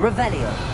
Revelio.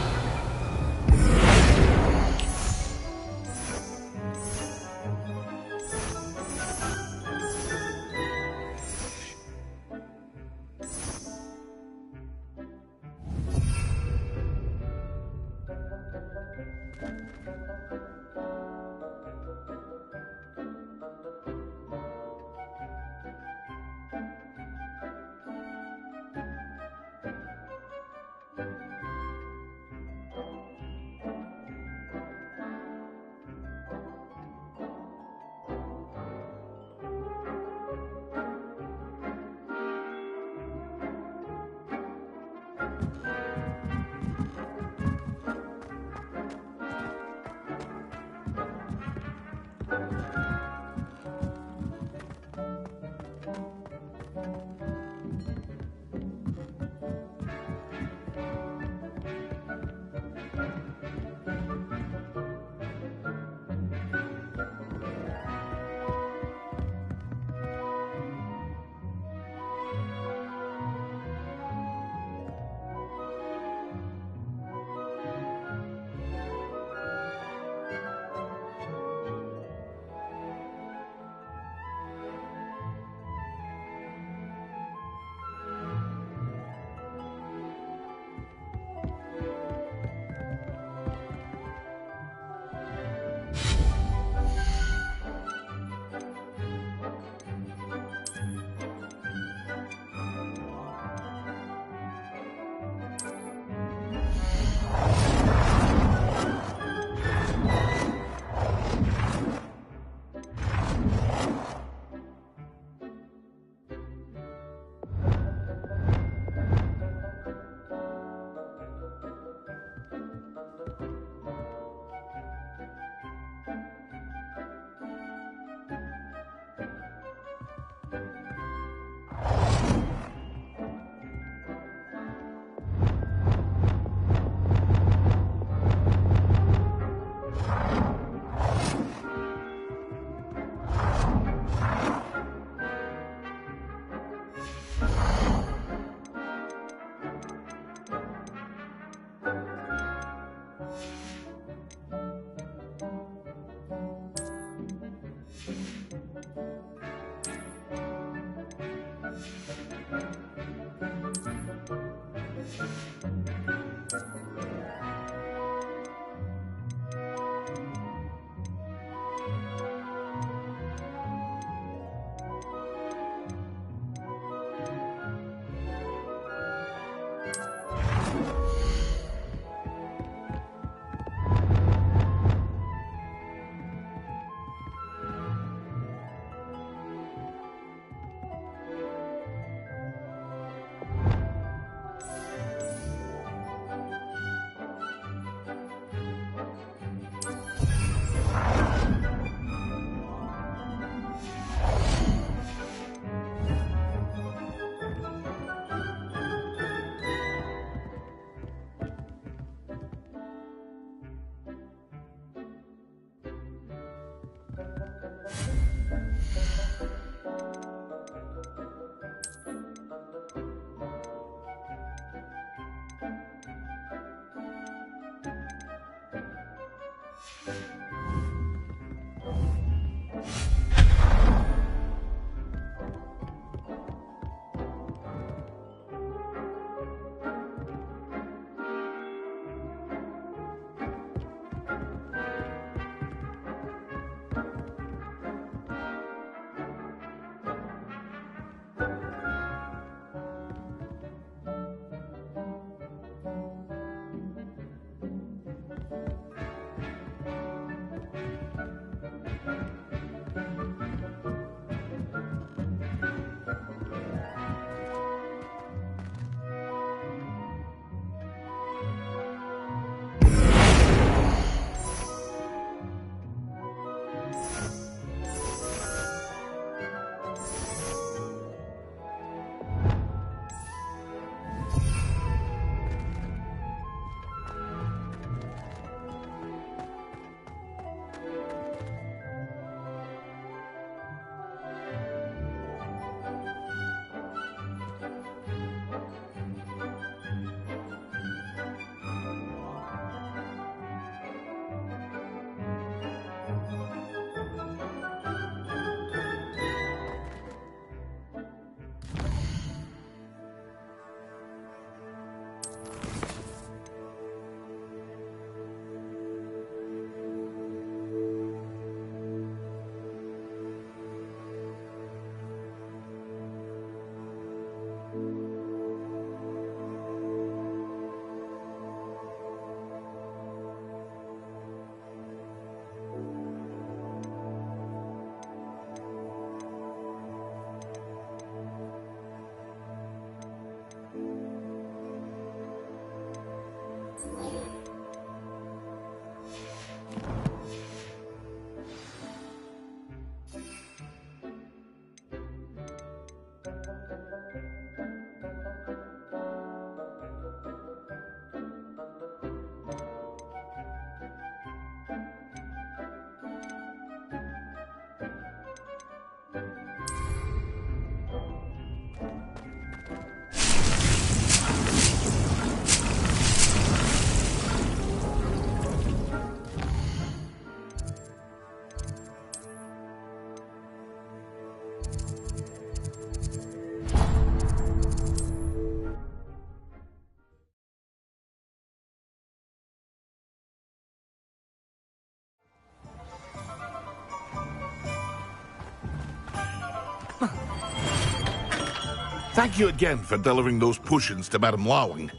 Thank you again for delivering those potions to Madame Lawing.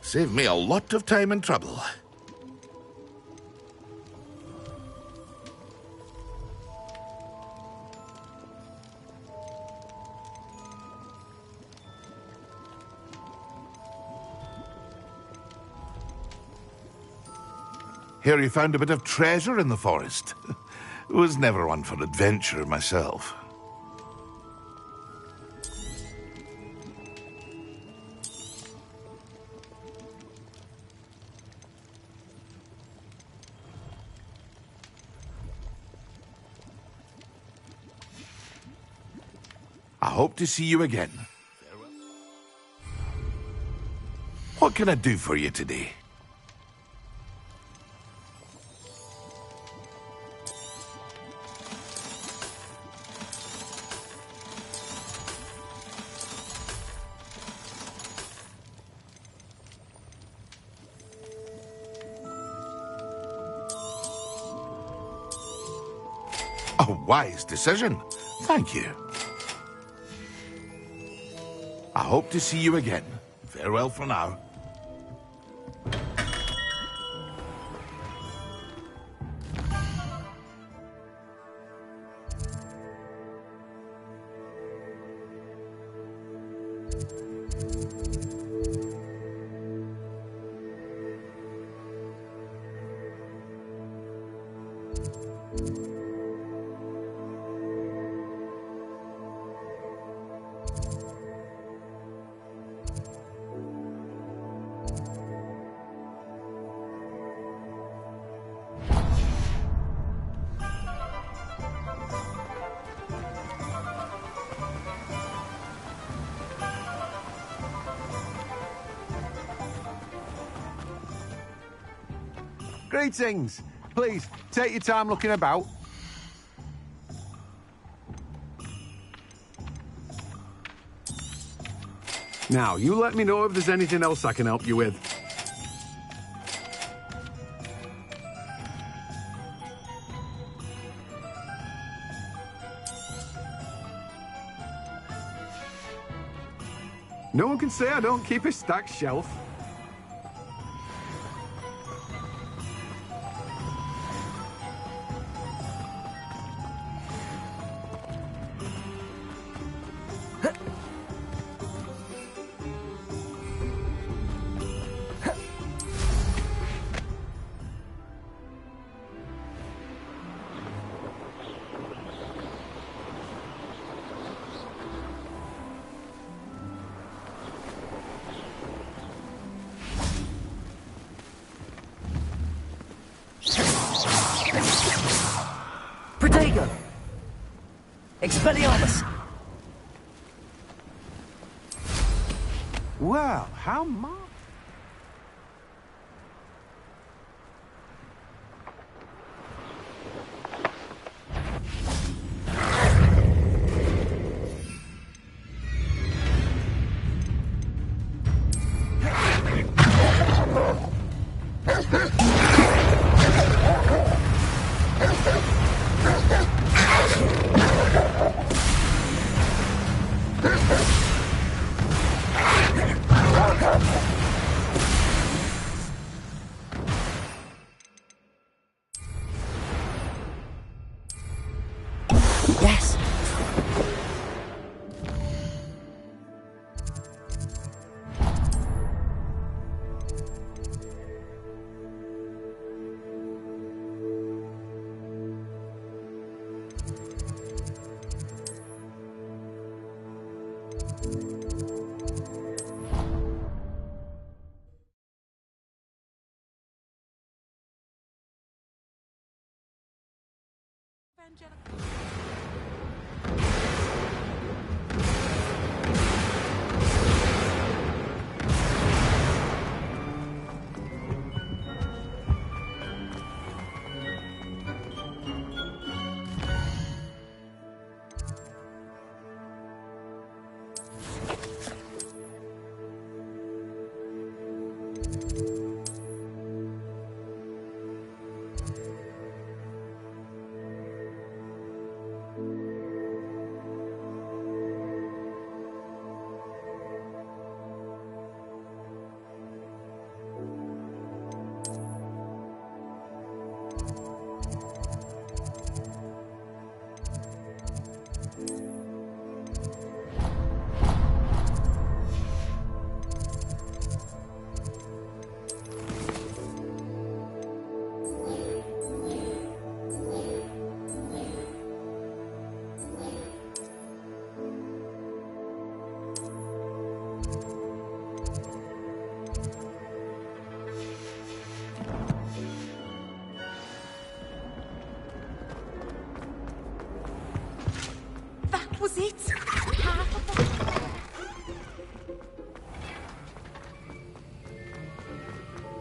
Saved me a lot of time and trouble. Hear you found a bit of treasure in the forest. Was never one for adventure myself. I hope to see you again. What can I do for you today? A wise decision. Thank you. I hope to see you again. Farewell for now. Greetings. Please, take your time looking about. Now, you let me know if there's anything else I can help you with. No one can say I don't keep a stacked shelf. Expelliarmus! Well, how much? Yes!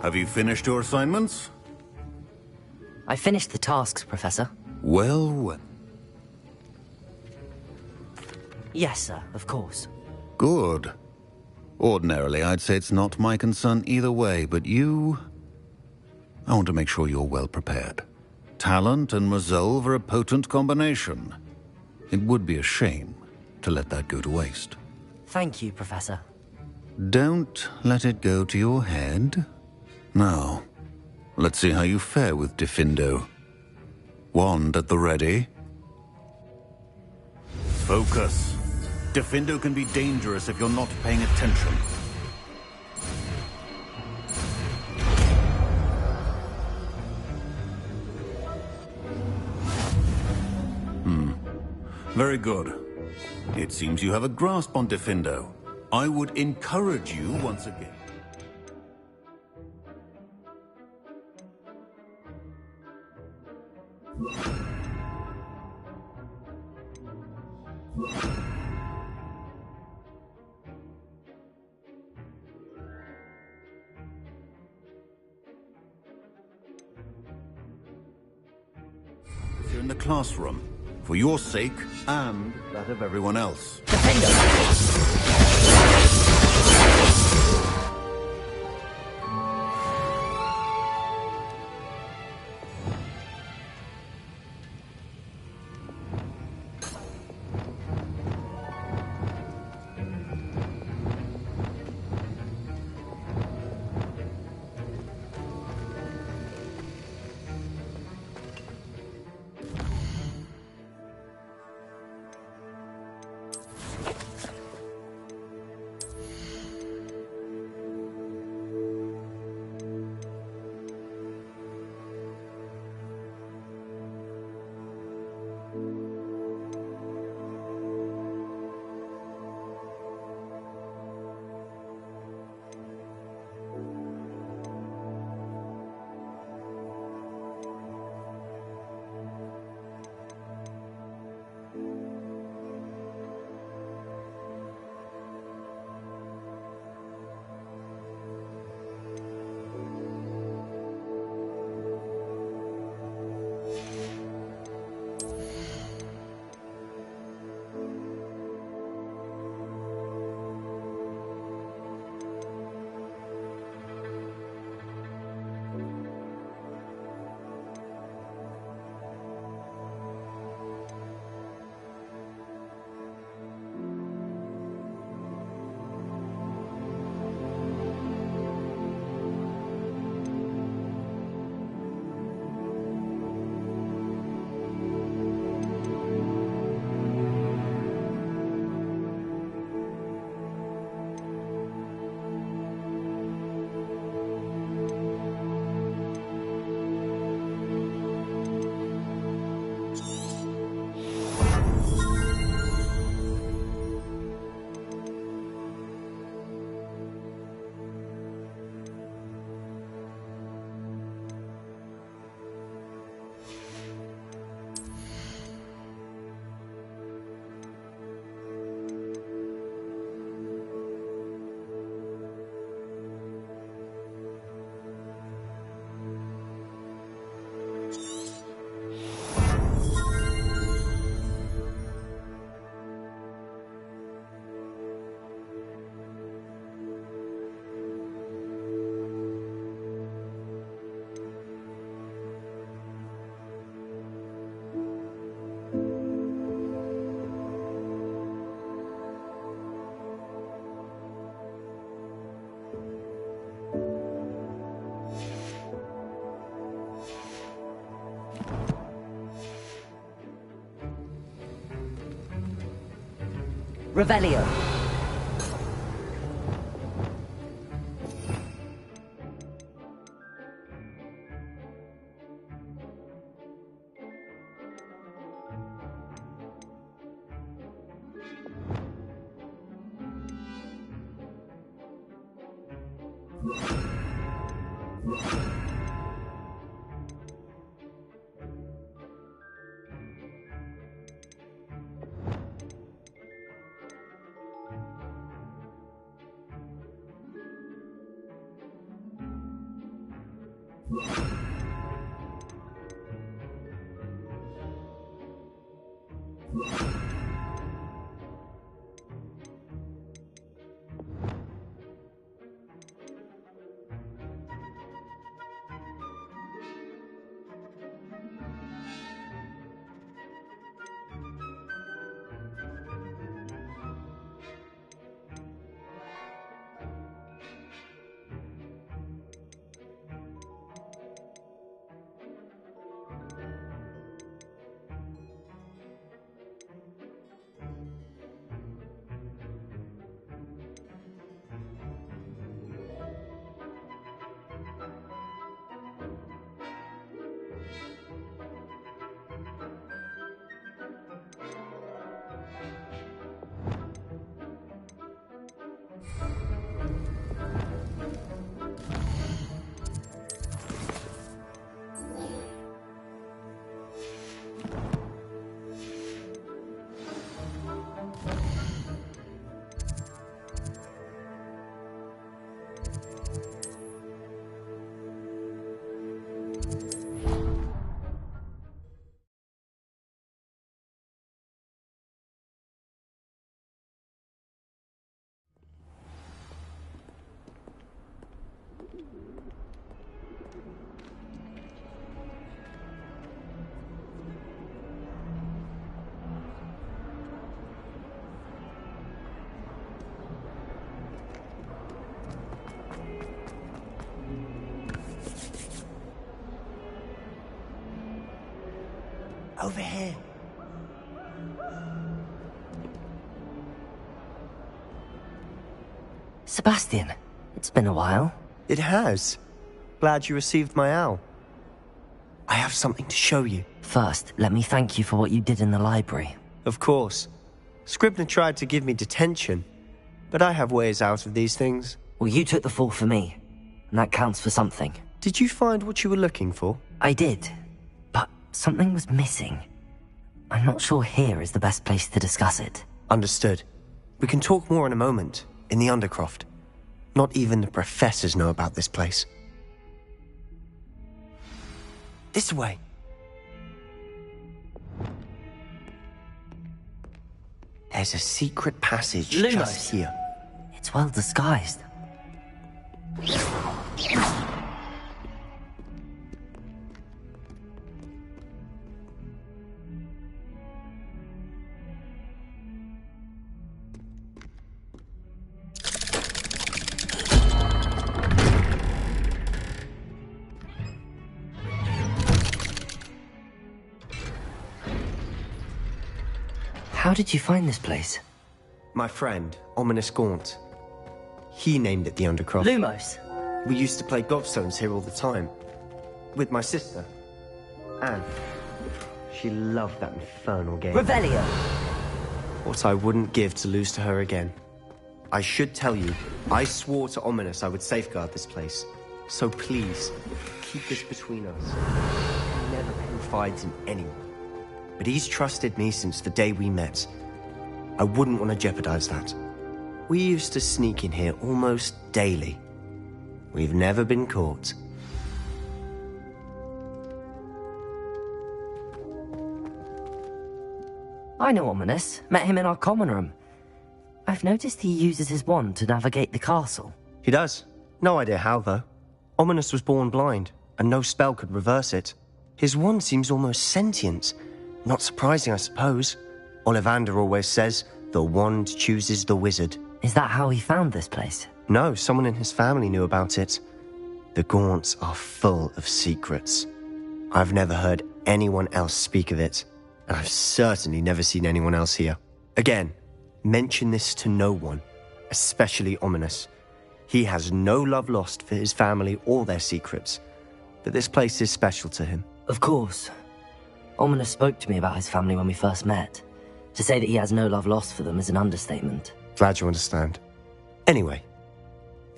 Have you finished your assignments? I finished the tasks, Professor. Well, well. Yes, sir, of course. Good. Ordinarily, I'd say it's not my concern either way, but you... I want to make sure you're well prepared. Talent and resolve are a potent combination. It would be a shame to let that go to waste. Thank you, Professor. Don't let it go to your head. Now, let's see how you fare with Diffindo. Wand at the ready. Focus. Diffindo can be dangerous if you're not paying attention. Very good. It seems you have a grasp on Diffindo. I would encourage you once again. You're in the classroom. For your sake, and that of everyone else. Revelio. Over here. Sebastian, it's been a while. It has. Glad you received my owl. I have something to show you. First, let me thank you for what you did in the library. Of course. Scribner tried to give me detention, but I have ways out of these things. Well, you took the fall for me, and that counts for something. Did you find what you were looking for? I did, but something was missing. I'm not sure here is the best place to discuss it. Understood. We can talk more in a moment, in the Undercroft. Not even the professors know about this place. This way. There's a secret passage just here. It's well disguised. How did you find this place? My friend, Ominous Gaunt. He named it the Undercroft. Lumos! We used to play gobstones here all the time. With my sister, Anne. She loved that infernal game. Revelio! What I wouldn't give to lose to her again. I should tell you, I swore to Ominous I would safeguard this place. So please, keep this between us. He never confides in anyone. But he's trusted me since the day we met. I wouldn't want to jeopardize that. We used to sneak in here almost daily. We've never been caught. I know Ominous. Met him in our common room. I've noticed he uses his wand to navigate the castle. He does. No idea how, though. Ominous was born blind, and no spell could reverse it. His wand seems almost sentient. Not surprising, I suppose. Ollivander always says, the wand chooses the wizard. Is that how he found this place? No, someone in his family knew about it. The Gaunts are full of secrets. I've never heard anyone else speak of it, and I've certainly never seen anyone else here. Again, mention this to no one, especially Ominous. He has no love lost for his family or their secrets, but this place is special to him. Of course. Ominous spoke to me about his family when we first met. To say that he has no love lost for them is an understatement. Glad you understand. Anyway,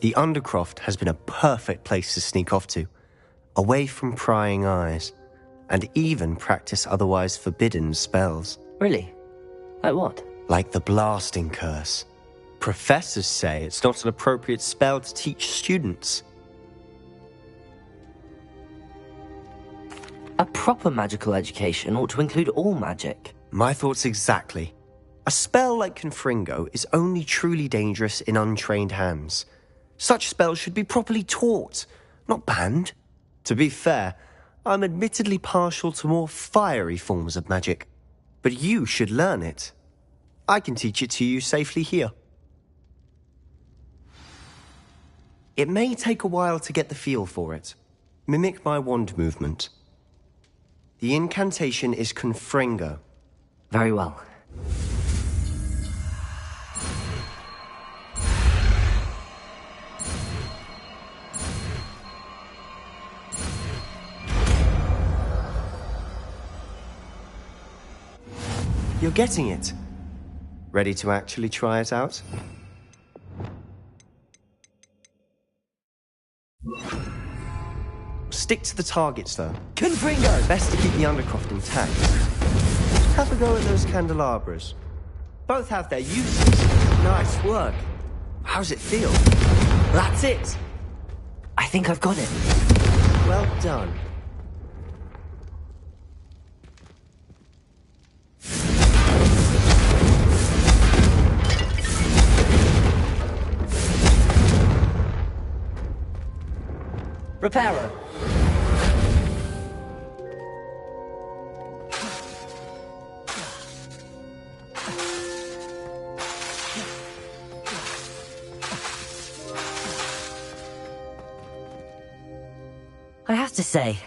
the Undercroft has been a perfect place to sneak off to, away from prying eyes, and even practice otherwise forbidden spells. Really? Like what? Like the blasting curse. Professors say it's not an appropriate spell to teach students. A proper magical education ought to include all magic. My thoughts exactly. A spell like Confringo is only truly dangerous in untrained hands. Such spells should be properly taught, not banned. To be fair, I'm admittedly partial to more fiery forms of magic. But you should learn it. I can teach it to you safely here. It may take a while to get the feel for it. Mimic my wand movement. The incantation is Confringo. Very well. You're getting it. Ready to actually try it out? Stick to the targets, though. Confringo! Best to keep the undercroft intact. Have a go at those candelabras. Both have their uses. Nice work. How's it feel? That's it! I think I've got it. Well done. Reparo. I have to say,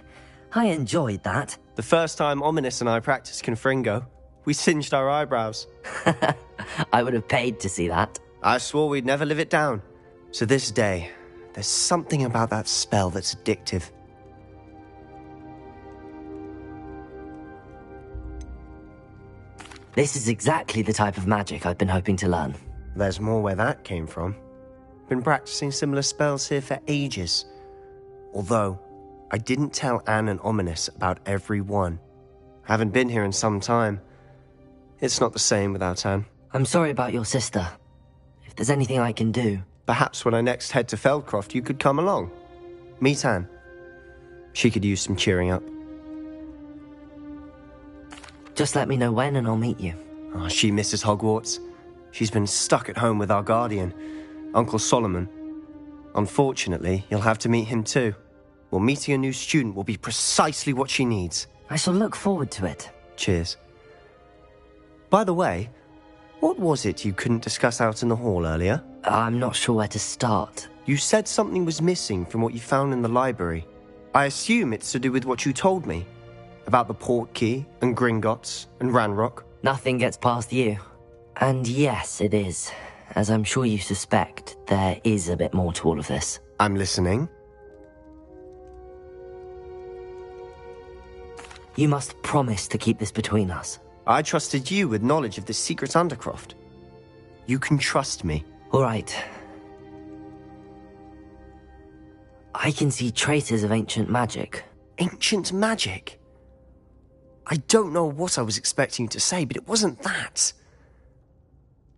I enjoyed that. The first time Ominous and I practiced Confringo, we singed our eyebrows. I would have paid to see that. I swore we'd never live it down. To this day, there's something about that spell that's addictive. This is exactly the type of magic I've been hoping to learn. There's more where that came from. Been practicing similar spells here for ages. Although, I didn't tell Anne and Ominous about every one. Haven't been here in some time. It's not the same without Anne. I'm sorry about your sister. If there's anything I can do... Perhaps when I next head to Feldcroft, you could come along. Meet Anne. She could use some cheering up. Just let me know when and I'll meet you. Oh, she misses Hogwarts. She's been stuck at home with our guardian, Uncle Solomon. Unfortunately, you'll have to meet him too. Well, meeting a new student will be precisely what she needs. I shall look forward to it. Cheers. By the way, what was it you couldn't discuss out in the hall earlier? I'm not sure where to start. You said something was missing from what you found in the library. I assume it's to do with what you told me. About the Portkey, and Gringotts, and Ranrock. Nothing gets past you. And yes, it is. As I'm sure you suspect, there is a bit more to all of this. I'm listening. You must promise to keep this between us. I trusted you with knowledge of this secret undercroft. You can trust me. All right. I can see traces of ancient magic. Ancient magic? I don't know what I was expecting you to say, but it wasn't that.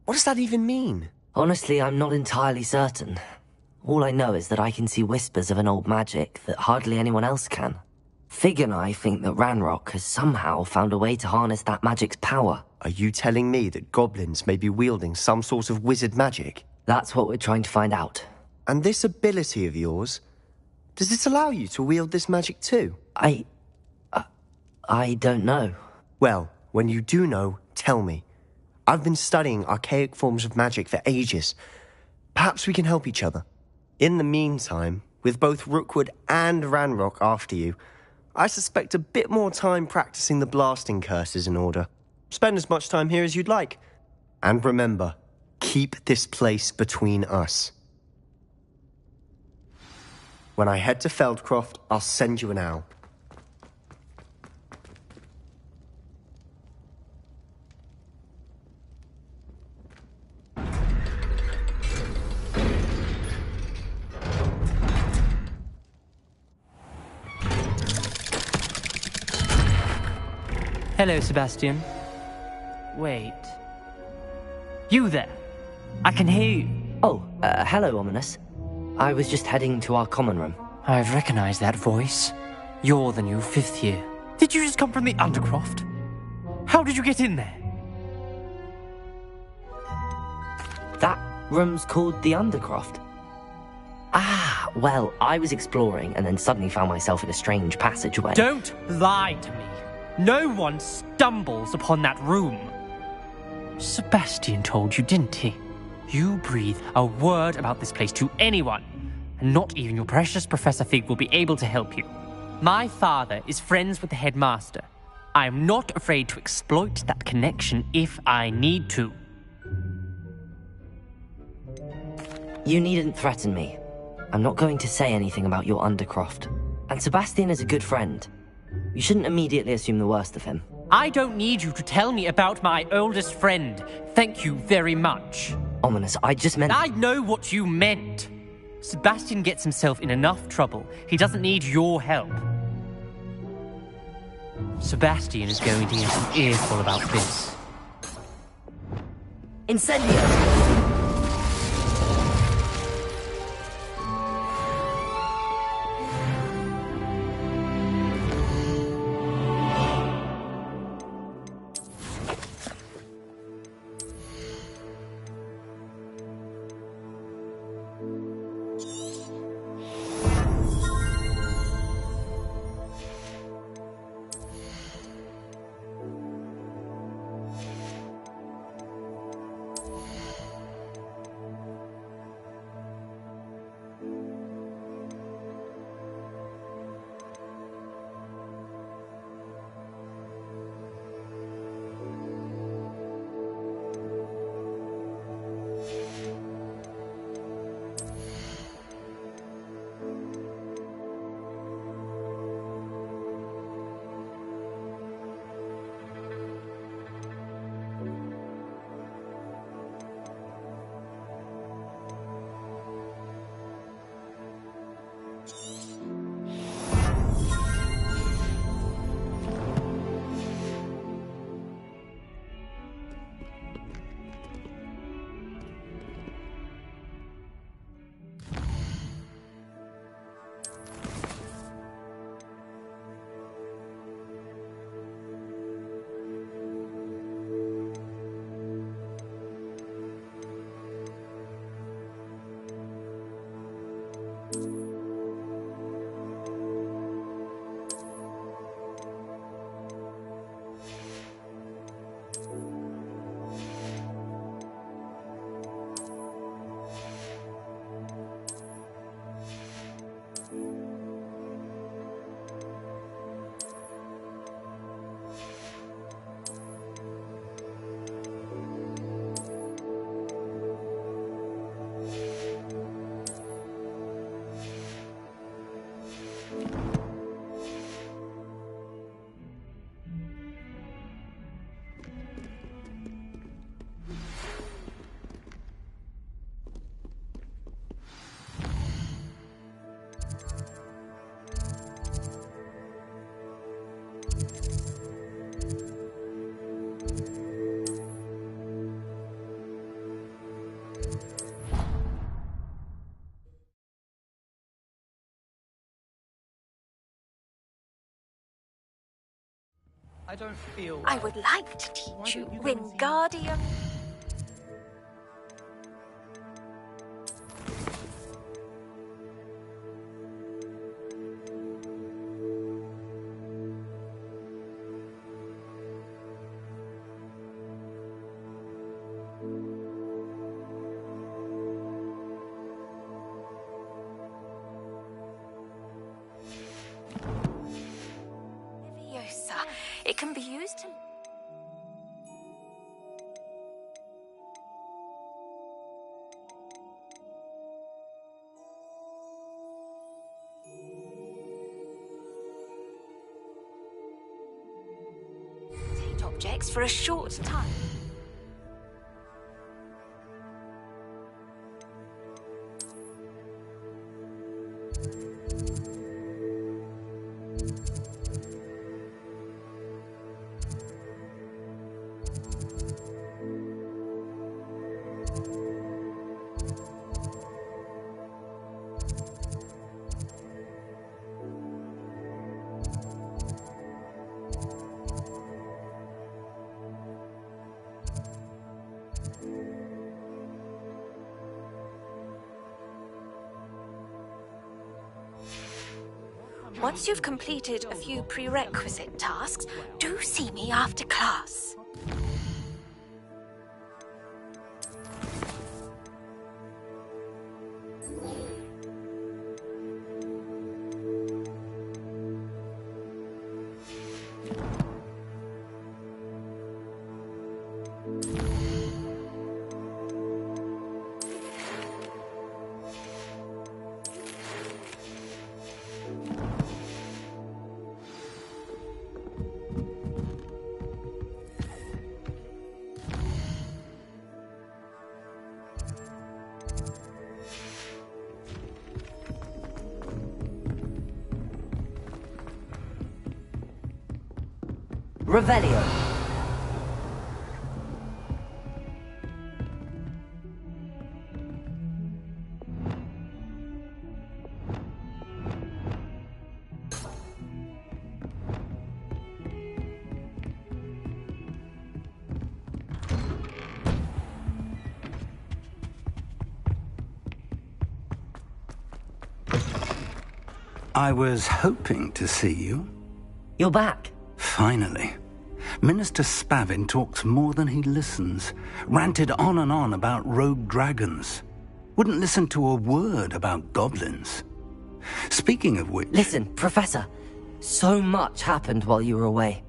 What does that even mean? Honestly, I'm not entirely certain. All I know is that I can see whispers of an old magic that hardly anyone else can. Fig and I think that Ranrock has somehow found a way to harness that magic's power. Are you telling me that goblins may be wielding some sort of wizard magic? That's what we're trying to find out. And this ability of yours, does it allow you to wield this magic too? I don't know. Well, when you do know, tell me. I've been studying archaic forms of magic for ages. Perhaps we can help each other. In the meantime, with both Rookwood and Ranrock after you, I suspect a bit more time practicing the blasting curse is in order. Spend as much time here as you'd like. And remember, keep this place between us. When I head to Feldcroft, I'll send you an owl. Hello, Sebastian. Wait. You there? I can hear you. Oh, hello, Ominous. I was just heading to our common room. I've recognized that voice. You're the new 5th year. Did you just come from the Undercroft? How did you get in there? That room's called the Undercroft. Ah, well, I was exploring and then suddenly found myself in a strange passageway. Don't lie to me. No one stumbles upon that room. Sebastian told you, didn't he? You breathe a word about this place to anyone, and not even your precious Professor Fig will be able to help you. My father is friends with the headmaster. I am not afraid to exploit that connection if I need to. You needn't threaten me. I'm not going to say anything about your Undercroft. And Sebastian is a good friend. You shouldn't immediately assume the worst of him. I don't need you to tell me about my oldest friend. Thank you very much. Ominous, I just meant... I know what you meant. Sebastian gets himself in enough trouble. He doesn't need your help. Sebastian is going to get an earful about this. Incendio! I don't feel... I would like to teach you Wingardium. Leviosa. It can be used to... objects for a short time. Once you've completed a few prerequisite tasks, do see me after class. Revelio. I was hoping to see you. You're back. Finally. Minister Spavin talks more than he listens. Ranted on and on about rogue dragons. Wouldn't listen to a word about goblins. Speaking of which... Listen, Professor. So much happened while you were away.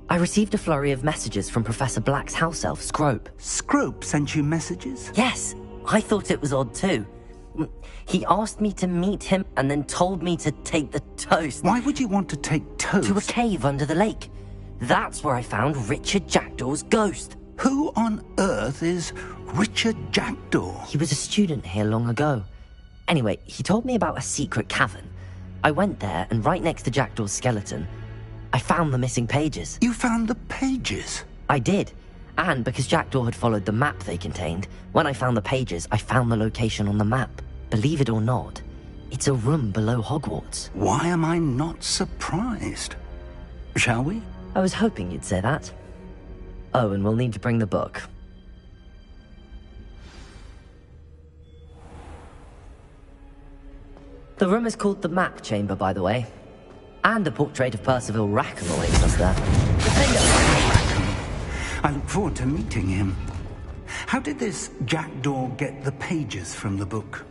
I received a flurry of messages from Professor Black's house elf, Scrope. Scrope sent you messages? Yes, I thought it was odd too. He asked me to meet him and then told me to take the toast. Why would you want to take toast? To a cave under the lake. That's where I found Richard Jackdaw's ghost. Who on earth is Richard Jackdaw? He was a student here long ago. Anyway, he told me about a secret cavern. I went there, and right next to Jackdaw's skeleton, I found the missing pages. You found the pages? I did. And because Jackdaw had followed the map they contained, when I found the pages, I found the location on the map. Believe it or not, it's a room below Hogwarts. Why am I not surprised? Shall we? I was hoping you'd say that. Oh, and we'll need to bring the book. The room is called the Map Chamber, by the way. And a portrait of Percival Rackham awaits us there. I look forward to meeting him. How did this Jackdaw get the pages from the book?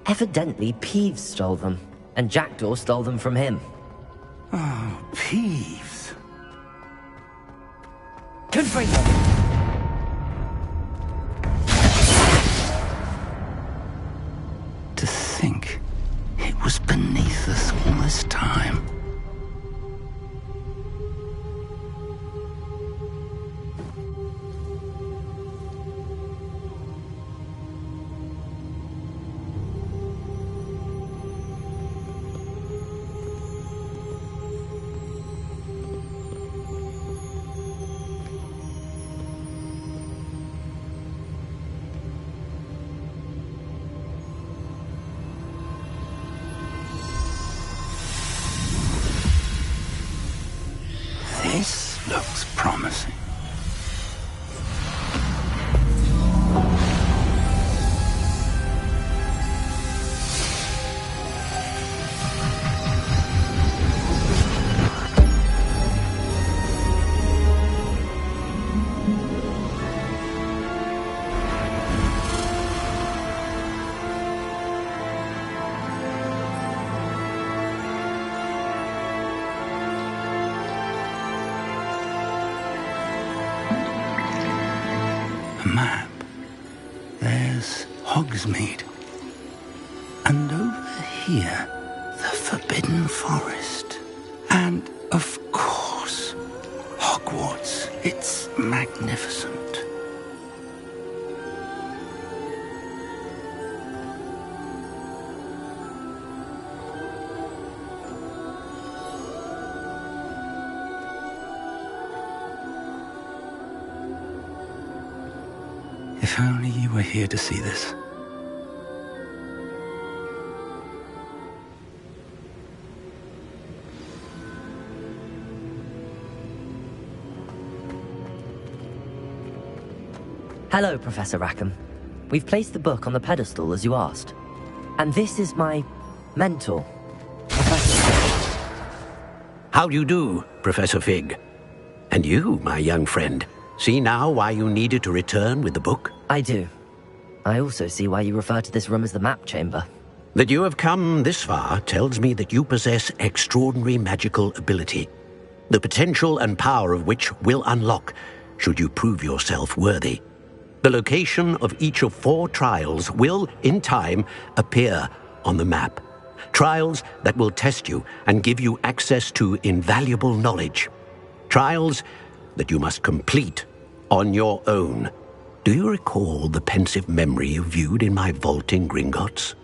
Evidently, Peeves stole them, and Jackdaw stole them from him. Oh, Peeves. Could bring them. To think it was beneath us all this time. This looks promising. Map. There's Hogsmeade. And over here, the Forbidden Forest. And, of course, Hogwarts. It's magnificent. If only you were here to see this. Hello, Professor Rackham. We've placed the book on the pedestal as you asked. And this is my mentor, Professor. How do you do, Professor Fig? And you, my young friend, see now why you needed to return with the book? I do. I also see why you refer to this room as the map chamber. That you have come this far tells me that you possess extraordinary magical ability, the potential and power of which will unlock should you prove yourself worthy. The location of each of 4 trials will, in time, appear on the map. Trials that will test you and give you access to invaluable knowledge. Trials that you must complete on your own. Do you recall the pensive memory you viewed in my vault in Gringotts?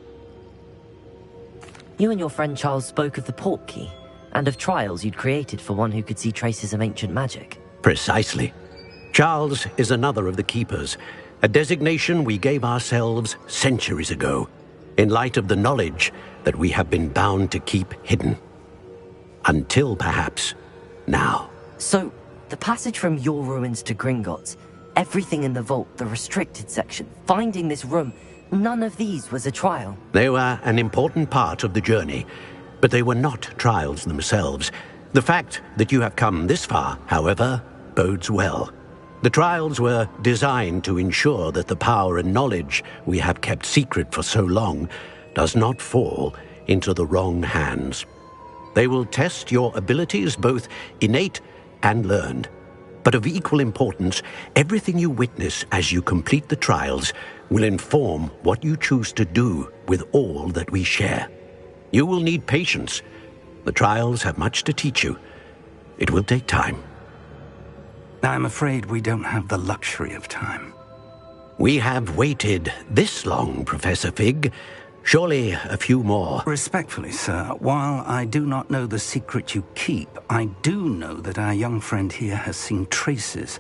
You and your friend Charles spoke of the port key, and of trials you'd created for one who could see traces of ancient magic. Precisely. Charles is another of the Keepers, a designation we gave ourselves centuries ago, in light of the knowledge that we have been bound to keep hidden. Until, perhaps, now. So, the passage from your ruins to Gringotts, everything in the vault, the restricted section, finding this room, none of these was a trial. They were an important part of the journey, but they were not trials themselves. The fact that you have come this far, however, bodes well. The trials were designed to ensure that the power and knowledge we have kept secret for so long does not fall into the wrong hands. They will test your abilities, both innate and learned. But of equal importance, everything you witness as you complete the trials will inform what you choose to do with all that we share. You will need patience. The trials have much to teach you. It will take time. I'm afraid we don't have the luxury of time. We have waited this long, Professor Fig. Surely a few more. Respectfully, sir, while I do not know the secret you keep, I do know that our young friend here has seen traces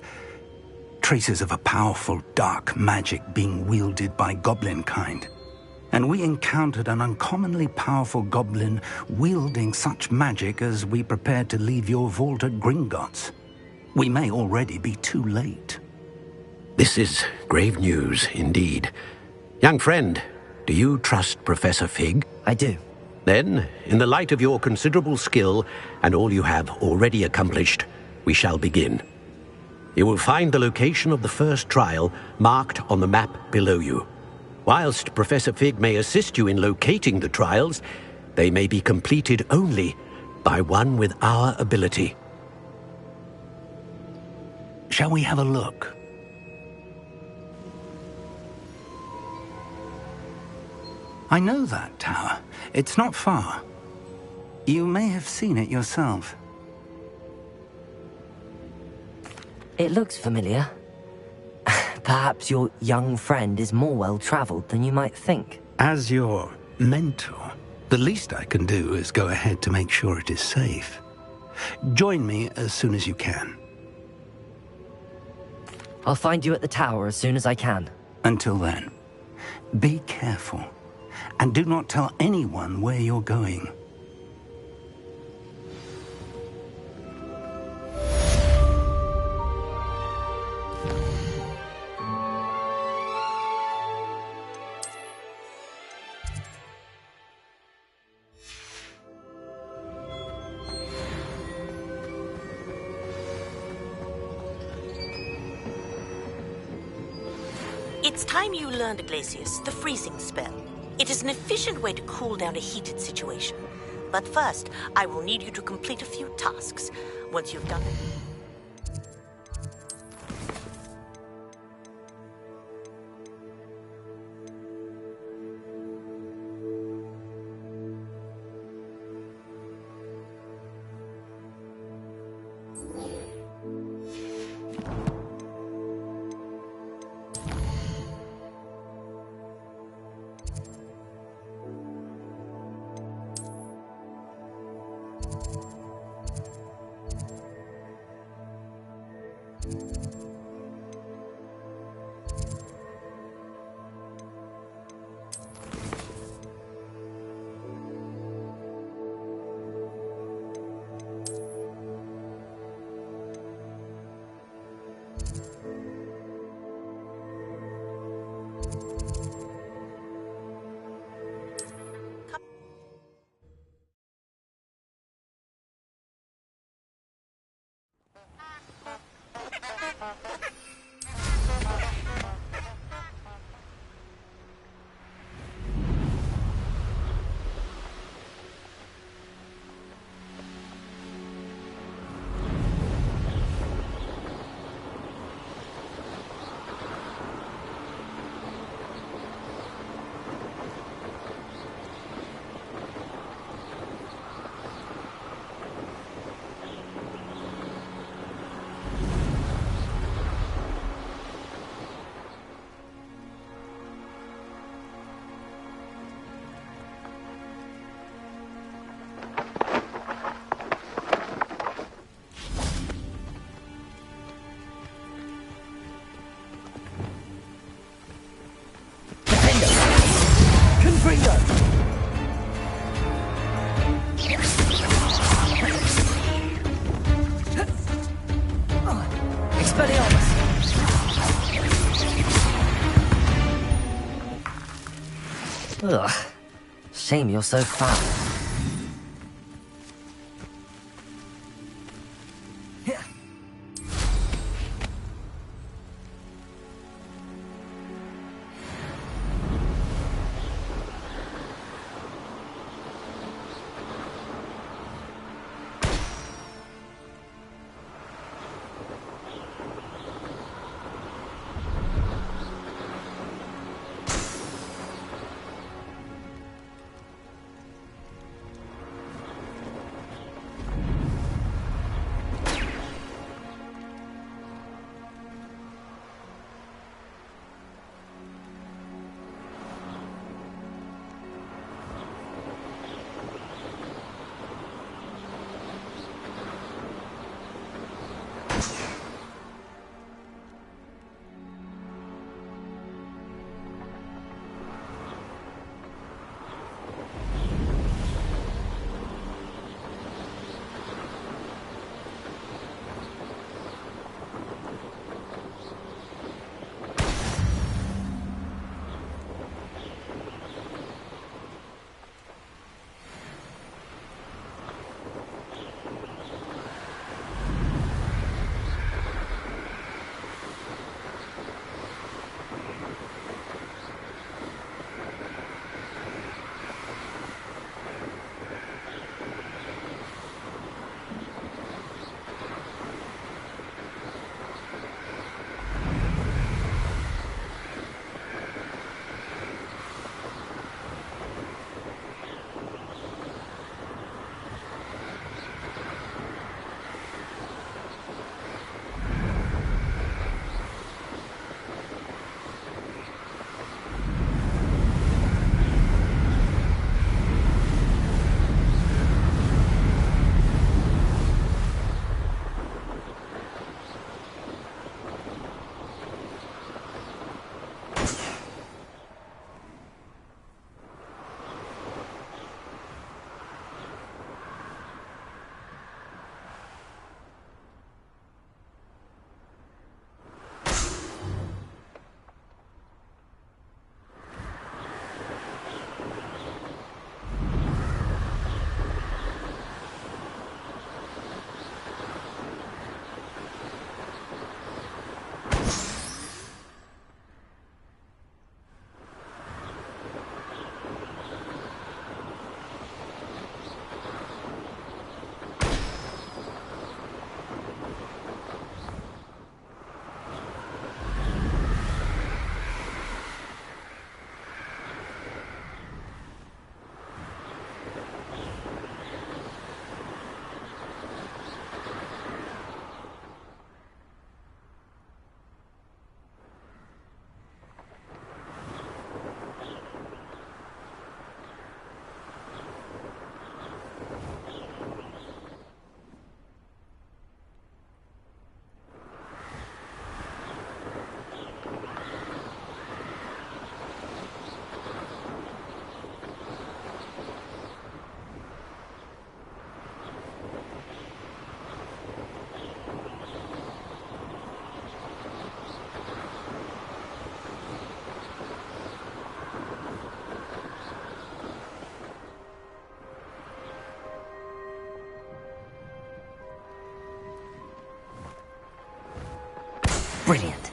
of a powerful dark magic being wielded by goblin kind. And we encountered an uncommonly powerful goblin wielding such magic as we prepared to leave your vault at Gringotts. We may already be too late. This is grave news indeed. Young friend, do you trust Professor Fig? I do. Then, in the light of your considerable skill and all you have already accomplished, we shall begin. You will find the location of the first trial marked on the map below you. Whilst Professor Fig may assist you in locating the trials, they may be completed only by one with our ability. Shall we have a look? I know that tower. It's not far. You may have seen it yourself. It looks familiar. Perhaps your young friend is more well-traveled than you might think. As your mentor, the least I can do is go ahead to make sure it is safe. Join me as soon as you can. I'll find you at the tower as soon as I can. Until then, be careful, and do not tell anyone where you're going. It's time you learned, Glacius, the freezing spell. It is an efficient way to cool down a heated situation. But first, I will need you to complete a few tasks. Once you've done it... Ugh. Shame you're so fat. Brilliant.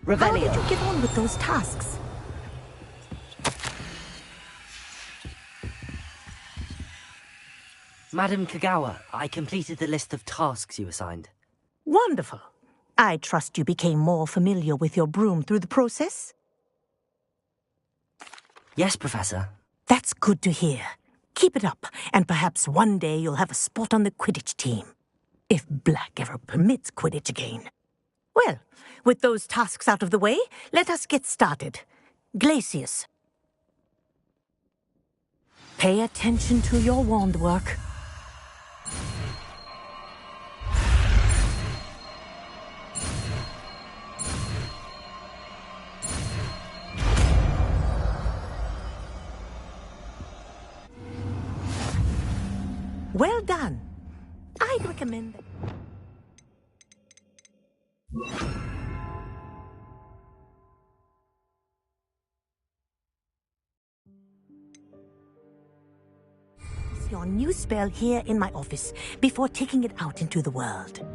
How did you get on with those tasks? Madam Kagawa, I completed the list of tasks you assigned. Wonderful. I trust you became more familiar with your broom through the process? Yes, Professor. That's good to hear. Keep it up, and perhaps one day you'll have a spot on the Quidditch team. If Black ever permits Quidditch again. Well, with those tasks out of the way, let us get started. Glacius. Pay attention to your wand work. Well done. I'd recommend that. Your new spell here in my office before taking it out into the world.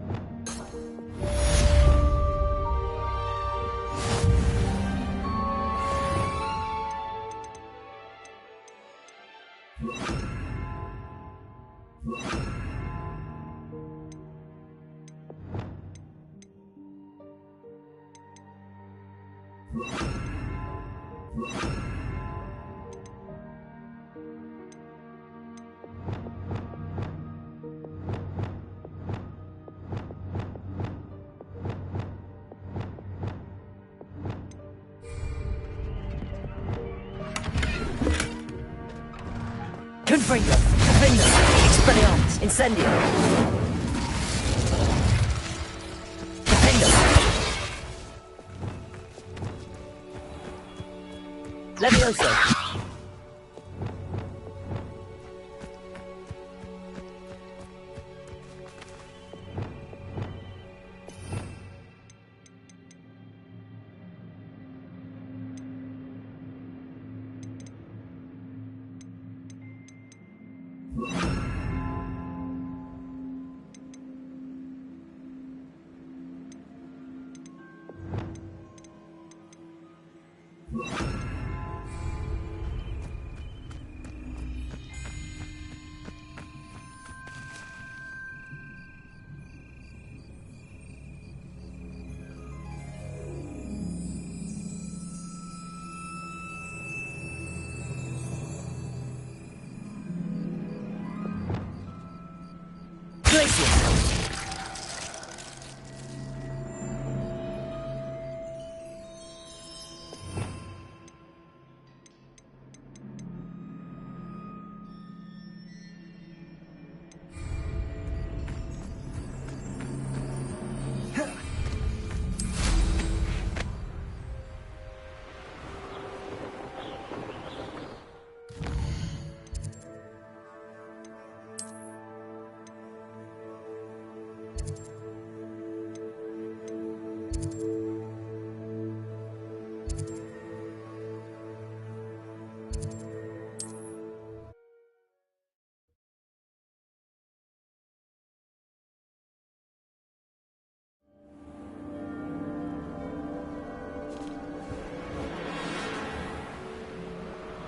Confringo! Confringo! Expelliarmus! Incendio! Confringo! Levioso!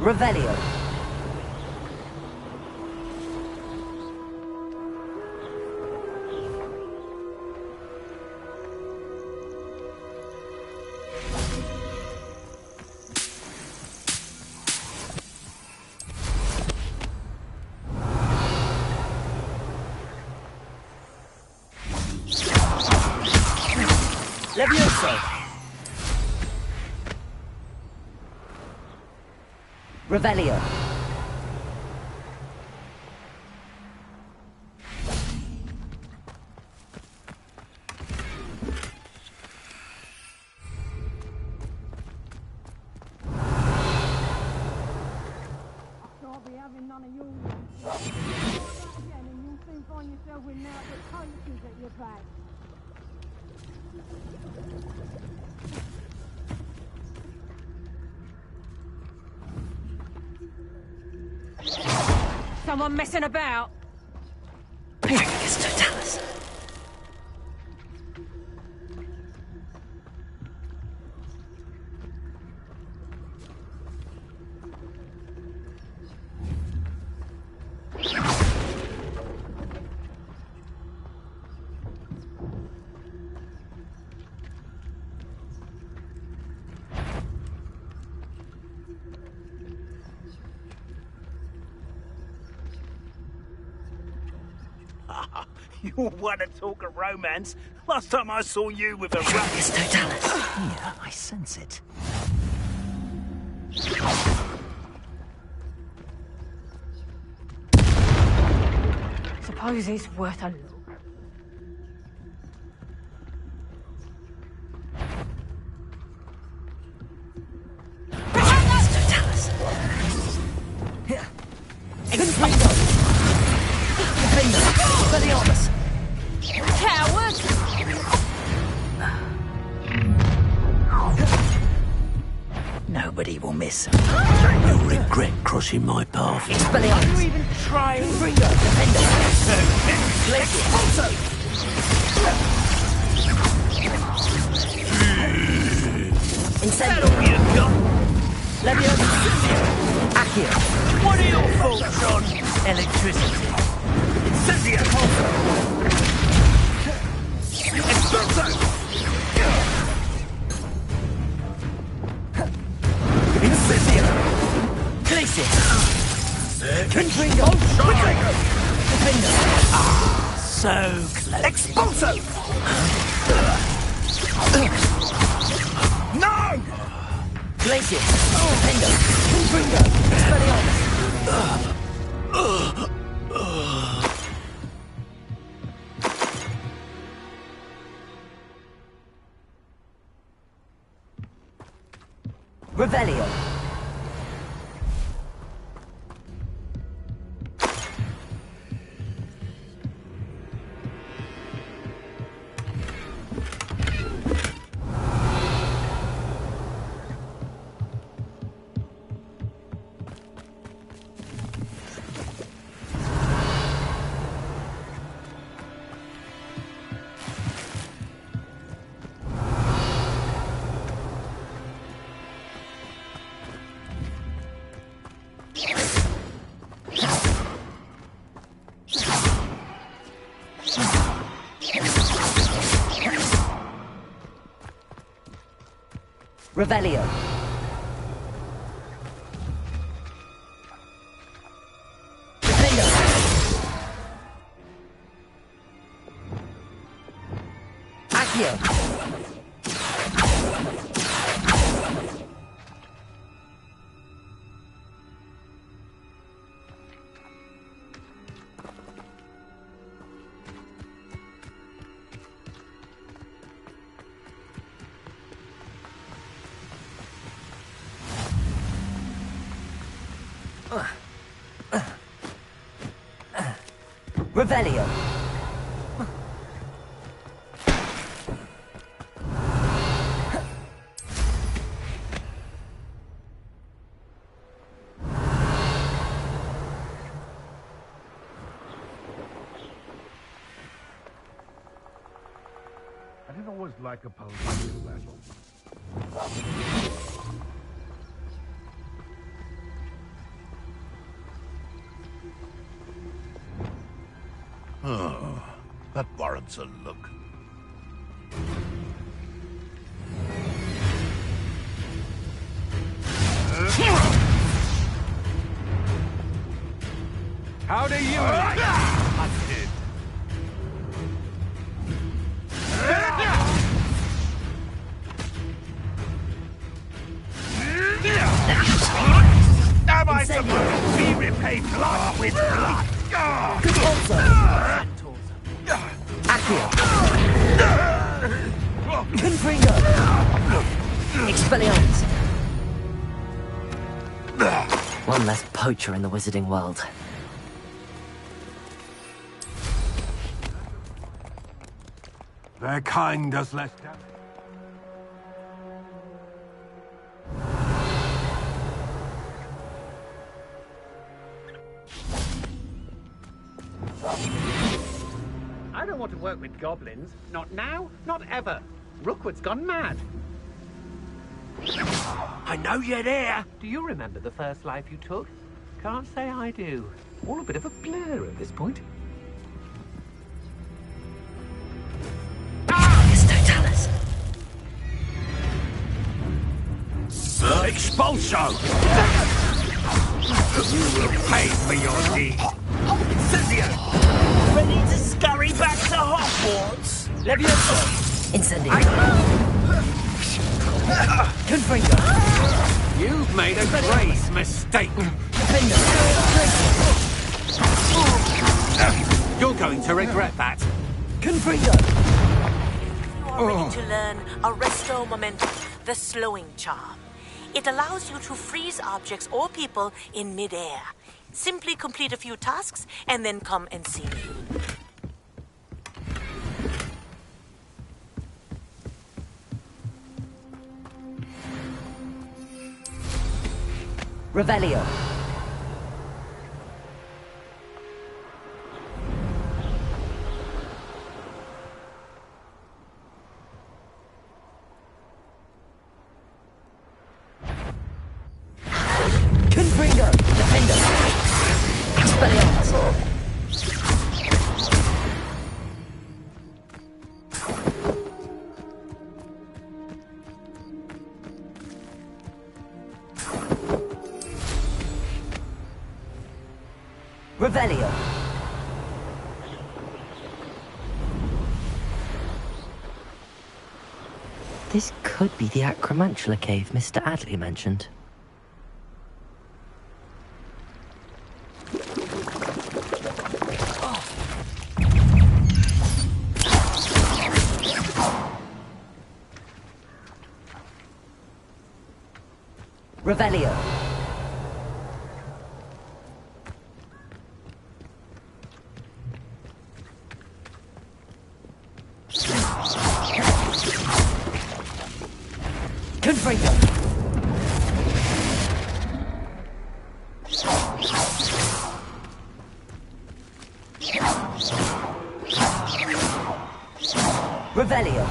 Revelio. Levioso. Revelio. I'll be having none of yours. Again, and you'll soon find yourself with now the cases at your back. Someone messing about? Petricus Totalis. You want to talk of romance? Last time I saw you with a Petricus Totalis. Yeah, I sense it. Suppose it's worth a look. Petricus Totalis. Explode. Expelliarmus! Coward! Nobody will miss. You'll regret crossing my path. Expelliarmus! You even trying? Ringo! Defender! Glacier! Also! Incendio! Leviosa! Accio! What are your thoughts on electricity? Incendio! Expulso! Incendio! Glacier! Confringo! Defender! So clever. Expulso! No! Glacier! Defender! Confringo! Expelliarmus! Revelio! Revelio. Defender. Accio. Revelio. I didn't always like a political battle. Oh, that warrants a look. How do you like busted? Am I supposed to be repaid blood with blood? Accio. Confringo. Expelliarmus. One less poacher in the wizarding world. Their kind does less damage. I don't want to work with goblins. Not now, not ever. Rookwood's gone mad. I know you're there. Do you remember the first life you took? Can't say I do. All a bit of a blur at this point. Totalis. Expulso! You will pay for your deed. Cynthia! Ready to scurry back to Hogwarts? Leviosa. Incendio. Confringo. You've made a grave mistake. Defender. You're going to regret that. Confringo. You are ready to learn Arresto Momentum, the slowing charm. It allows you to freeze objects or people in midair. Simply complete a few tasks and then come and see me. Revelio. Confringo. Defender. Expelliarmus. Revelio. This could be the Acromantula cave Mr. Adley mentioned. Revelio. Confringo. Revelio.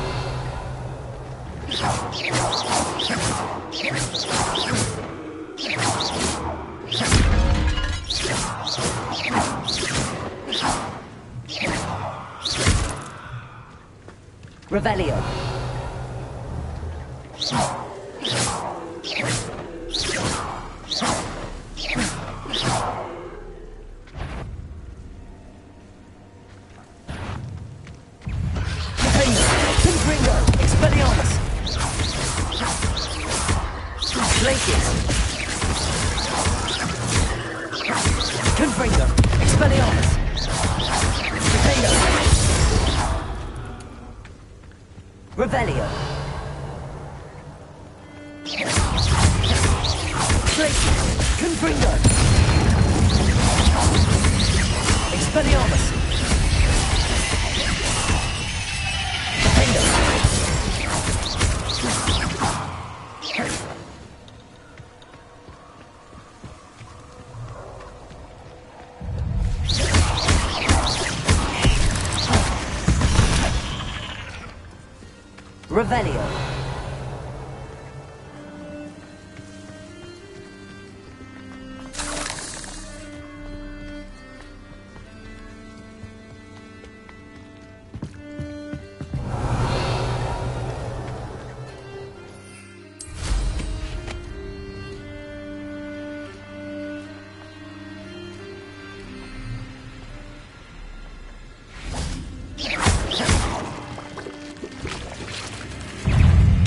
Revelio. Confringo. Expelliarmus. Glacius. Confringo. Expelliarmus. Defender. Revelio. Glacius. Confringo. Expelliarmus. Defender. Revelio.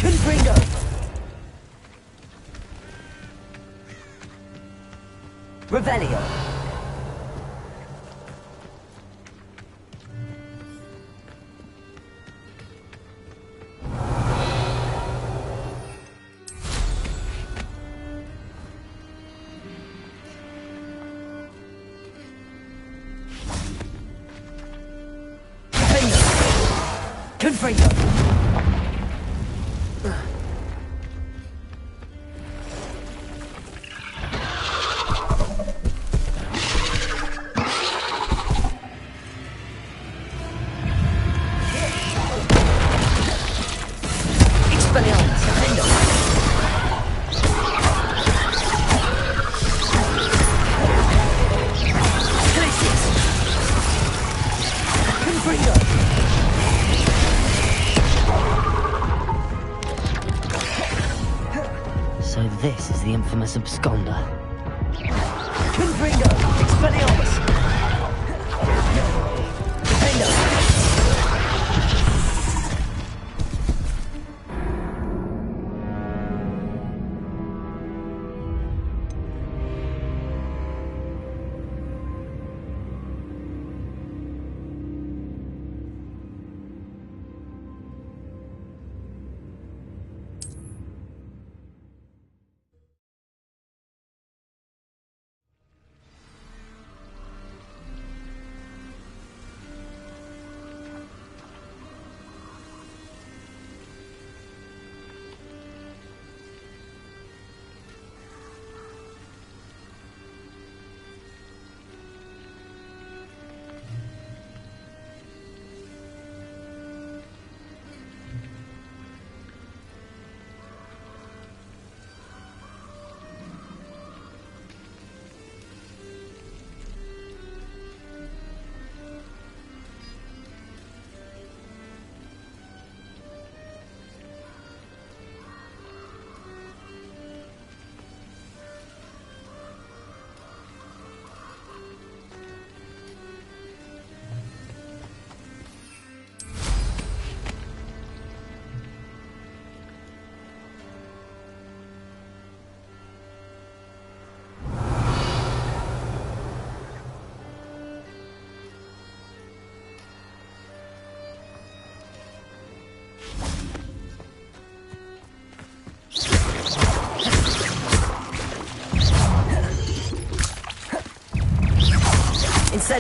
Confringo. Revelio. Confringo. Expelliarmus. Defender. Glacius. Confringo. So this is the infamous absconder. Confringo. Expelliarmus. Defender.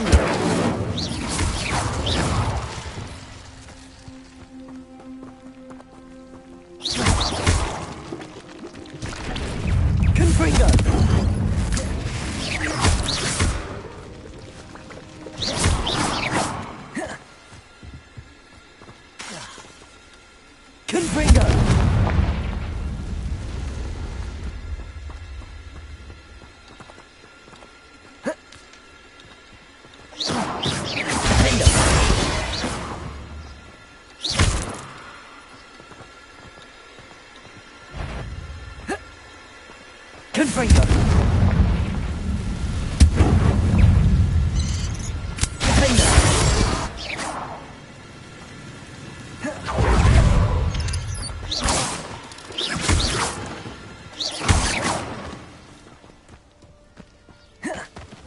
Incendio! Confringo! Confringo! Confringo!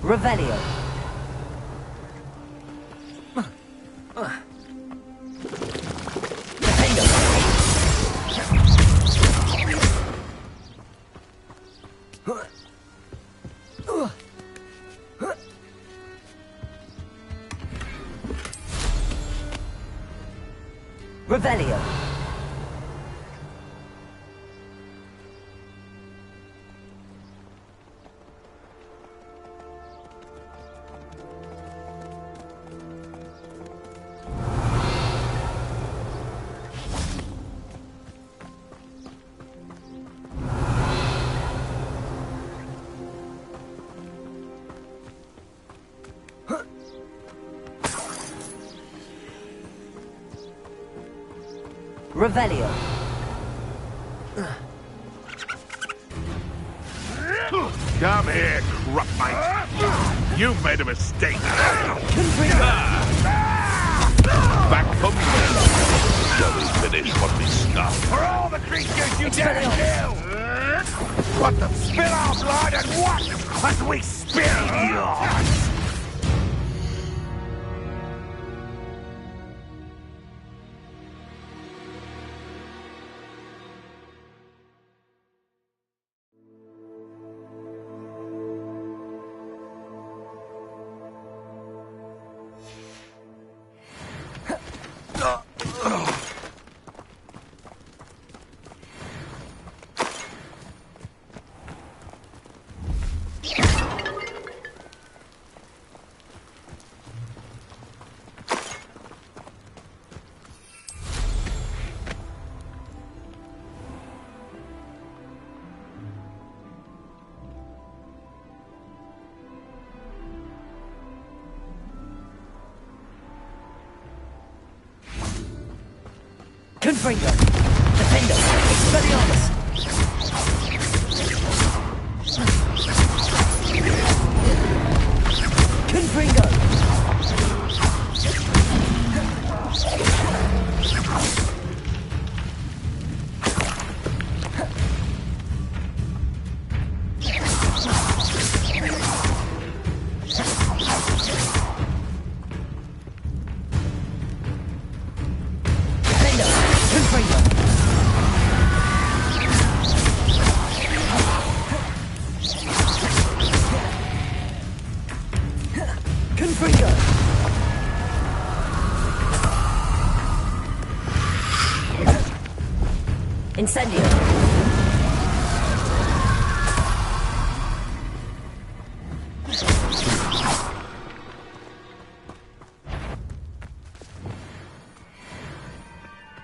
Revelio. Revelio. Revelio. Come here, Crupmate. You've made a mistake. Back from me. Shall we finish what we start? For all the creatures you dare kill! What the? Spill our blood and watch as we spill yours! Confringo! Defendo! Expelliarmus! Confringo! Confringo! Incendio!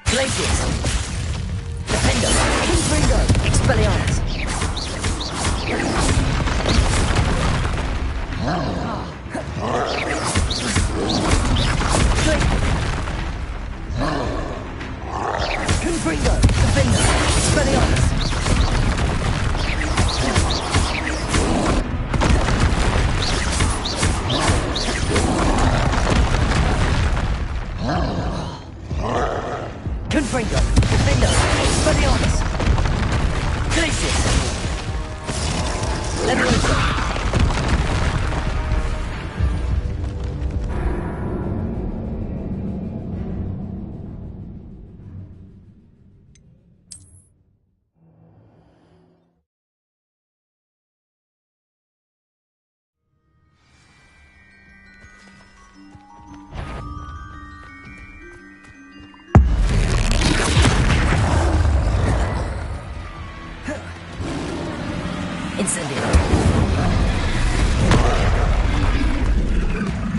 Glacius! Defendo! Confringo! Expelliarmus! Confringo! Defendo! Expelliarmus! Confringo! Defendo! Expelliarmus! Glacius! Leviosa! Incendio.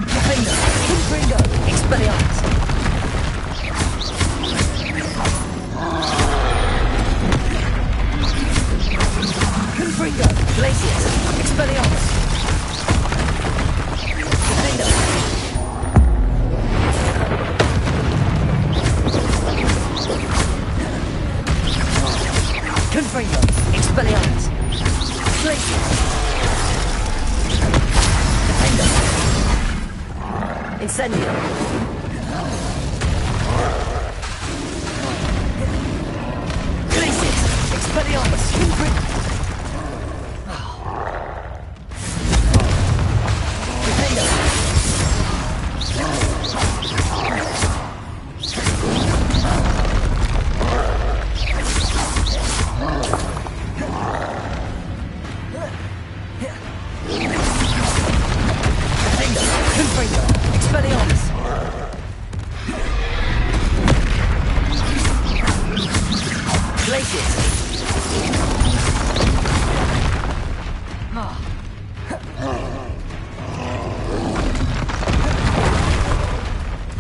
Defender. Confringo. Expelliarmus. Confringo. Glacius. Expelliarmus. Defender. Confringo. Expelliarmus. Glacius. Defender. Incendio. Glacius. Expelliarmus. Confringo. Defender. Confringo. Expelliarmus. Glacius.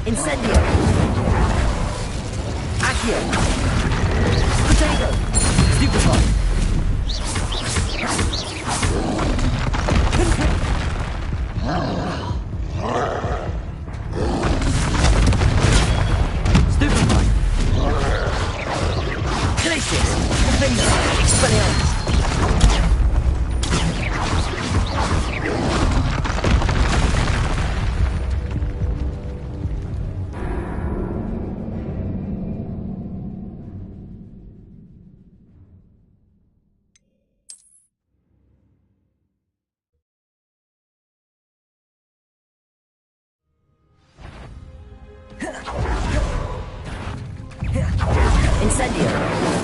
Incendio. Accio. Potato. Stupefy. Stupefy. Glacius. Defender. Expelliarmus. Incendio.